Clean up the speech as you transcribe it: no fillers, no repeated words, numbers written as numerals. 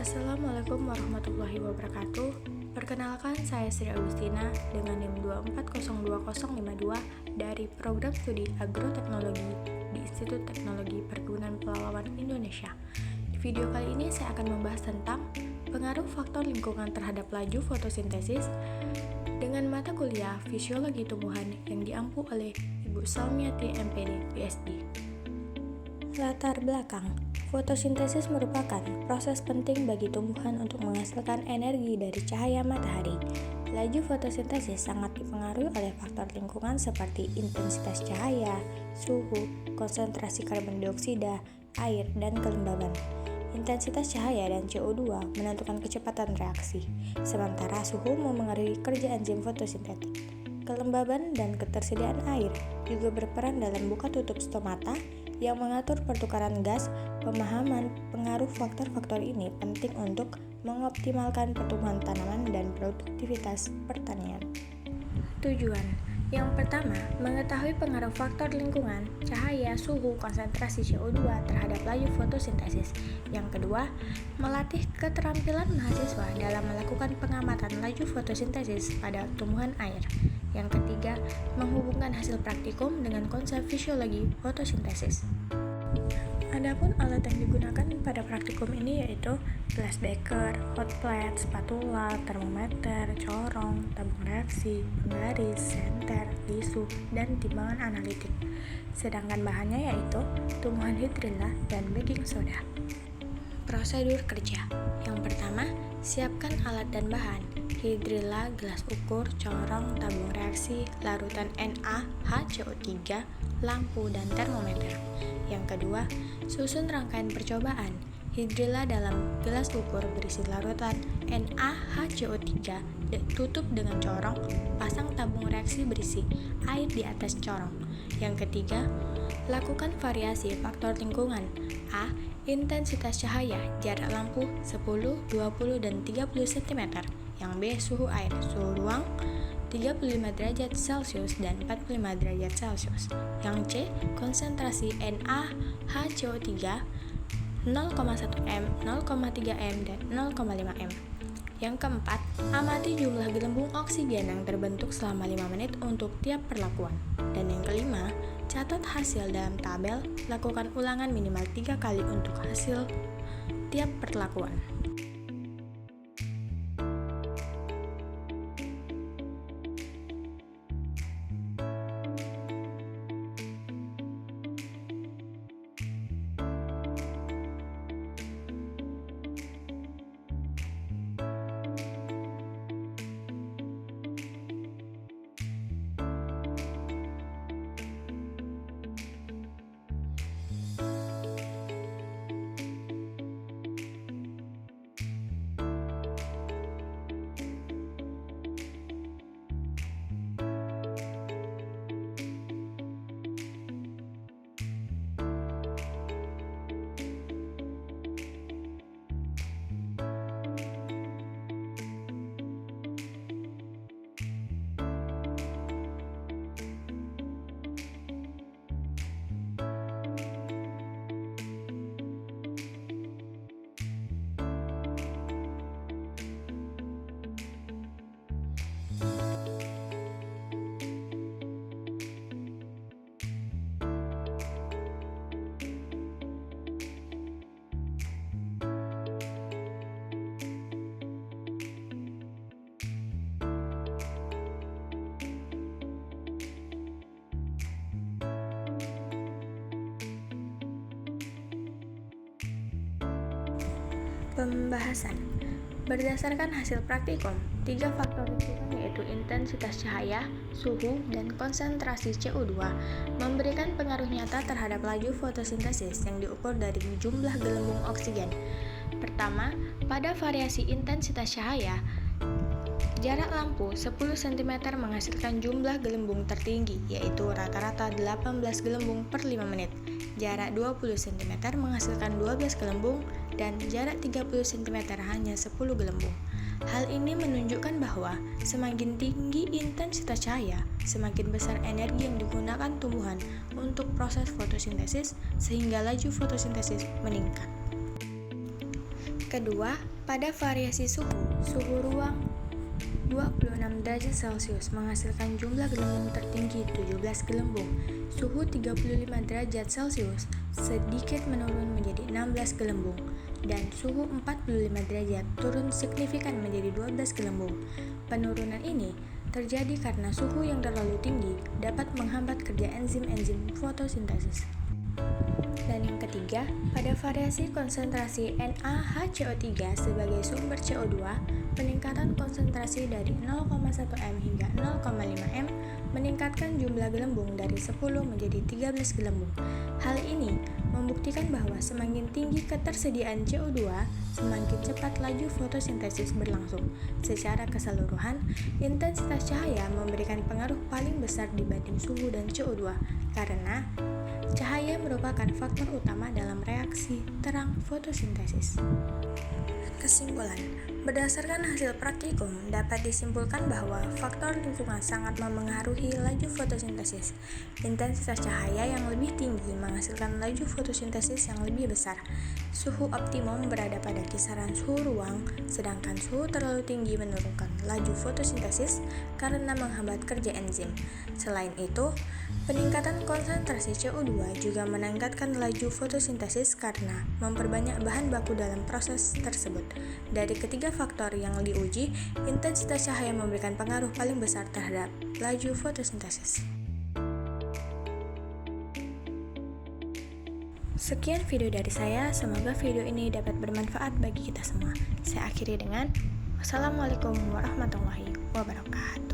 Assalamualaikum warahmatullahi wabarakatuh. Perkenalkan, saya Sri Agustina dengan NIM 2402052 dari Program Studi Agroteknologi di Institut Teknologi Perkebunan Pelalawan Indonesia. Di video kali ini saya akan membahas tentang pengaruh faktor lingkungan terhadap laju fotosintesis dengan mata kuliah Fisiologi Tumbuhan yang diampu oleh Ibu Salmiati MPD, PhD. Latar belakang. Fotosintesis merupakan proses penting bagi tumbuhan untuk menghasilkan energi dari cahaya matahari. Laju fotosintesis sangat dipengaruhi oleh faktor lingkungan seperti intensitas cahaya, suhu, konsentrasi karbon dioksida, air, dan kelembaban. Intensitas cahaya dan CO2 menentukan kecepatan reaksi, sementara suhu memengaruhi kerja enzim fotosintetik. Kelembaban dan ketersediaan air juga berperan dalam buka tutup stomata yang mengatur pertukaran gas. Pemahaman pengaruh faktor-faktor ini penting untuk mengoptimalkan pertumbuhan tanaman dan produktivitas pertanian. Tujuan yang pertama, mengetahui pengaruh faktor lingkungan, cahaya, suhu, konsentrasi CO2 terhadap laju fotosintesis. Yang kedua, melatih keterampilan mahasiswa dalam melakukan pengamatan laju fotosintesis pada tumbuhan air. Yang ketiga, menghubungkan hasil praktikum dengan konsep fisiologi fotosintesis. Adapun alat yang digunakan pada praktikum ini yaitu gelas beker, hot plate, spatula, termometer, corong, tabung reaksi, penggaris, senter, tisu, dan timbangan analitik. Sedangkan bahannya yaitu tumbuhan hidrilla dan baking soda. Prosedur kerja. Yang pertama, siapkan alat dan bahan. Hidrilla, gelas ukur, corong, tabung reaksi, larutan NaHCO3, lampu, dan termometer. Yang kedua, susun rangkaian percobaan. Hidrilla dalam gelas ukur berisi larutan NaHCO3, tutup dengan corong, pasang tabung reaksi berisi air di atas corong. Yang ketiga, lakukan variasi faktor lingkungan. A. Intensitas cahaya, jarak lampu 10, 20, dan 30 cm. Yang B. Suhu air, suhu ruang 35 derajat Celcius dan 45 derajat Celcius. Yang C. Konsentrasi NaHCO3 0,1 m, 0,3 m, dan 0,5 m. Yang keempat, amati jumlah gelembung oksigen yang terbentuk selama 5 menit untuk tiap perlakuan. Dan yang kelima, catat hasil dalam tabel, lakukan ulangan minimal 3 kali untuk hasil tiap perlakuan. Pembahasan. Berdasarkan hasil praktikum, 3 faktor lingkungan yaitu intensitas cahaya, suhu, dan konsentrasi CO2 memberikan pengaruh nyata terhadap laju fotosintesis yang diukur dari jumlah gelembung oksigen. Pertama, pada variasi intensitas cahaya, jarak lampu 10 cm menghasilkan jumlah gelembung tertinggi, yaitu rata-rata 18 gelembung per 5 menit. Jarak 20 cm menghasilkan 12 gelembung, dan jarak 30 cm hanya 10 gelembung. Hal ini menunjukkan bahwa semakin tinggi intensitas cahaya, semakin besar energi yang digunakan tumbuhan untuk proses fotosintesis, sehingga laju fotosintesis meningkat. Kedua, Pada variasi suhu ruang 26 derajat Celcius menghasilkan jumlah gelembung tertinggi 17 gelembung. Suhu 35 derajat Celcius sedikit menurun menjadi 16 gelembung. Dan suhu 45 derajat turun signifikan menjadi 12 gelembung. Penurunan ini terjadi karena suhu yang terlalu tinggi dapat menghambat kerja enzim-enzim fotosintesis. Dan yang ketiga, pada variasi konsentrasi NaHCO3 sebagai sumber CO2, peningkatan konsentrasi dari 0,1 m hingga 0,5 m meningkatkan jumlah gelembung dari 10 menjadi 13 gelembung. Hal ini membuktikan bahwa semakin tinggi ketersediaan CO2, semakin cepat laju fotosintesis berlangsung. Secara keseluruhan, intensitas cahaya memberikan pengaruh paling besar dibanding suhu dan CO2 karena cahaya merupakan faktor utama dalam reaksi terang fotosintesis. Kesimpulan, berdasarkan hasil praktikum, dapat disimpulkan bahwa faktor lingkungan sangat memengaruhi laju fotosintesis. Intensitas cahaya yang lebih tinggi menghasilkan laju fotosintesis yang lebih besar. Suhu optimum berada pada kisaran suhu ruang, sedangkan suhu terlalu tinggi menurunkan laju fotosintesis karena menghambat kerja enzim. Selain itu, peningkatan konsentrasi CO2 juga meningkatkan laju fotosintesis karena memperbanyak bahan baku dalam proses tersebut. Dari ketiga faktor yang diuji, intensitas cahaya memberikan pengaruh paling besar terhadap laju fotosintesis. Sekian video dari saya, semoga video ini dapat bermanfaat bagi kita semua. Saya akhiri dengan wassalamualaikum warahmatullahi wabarakatuh.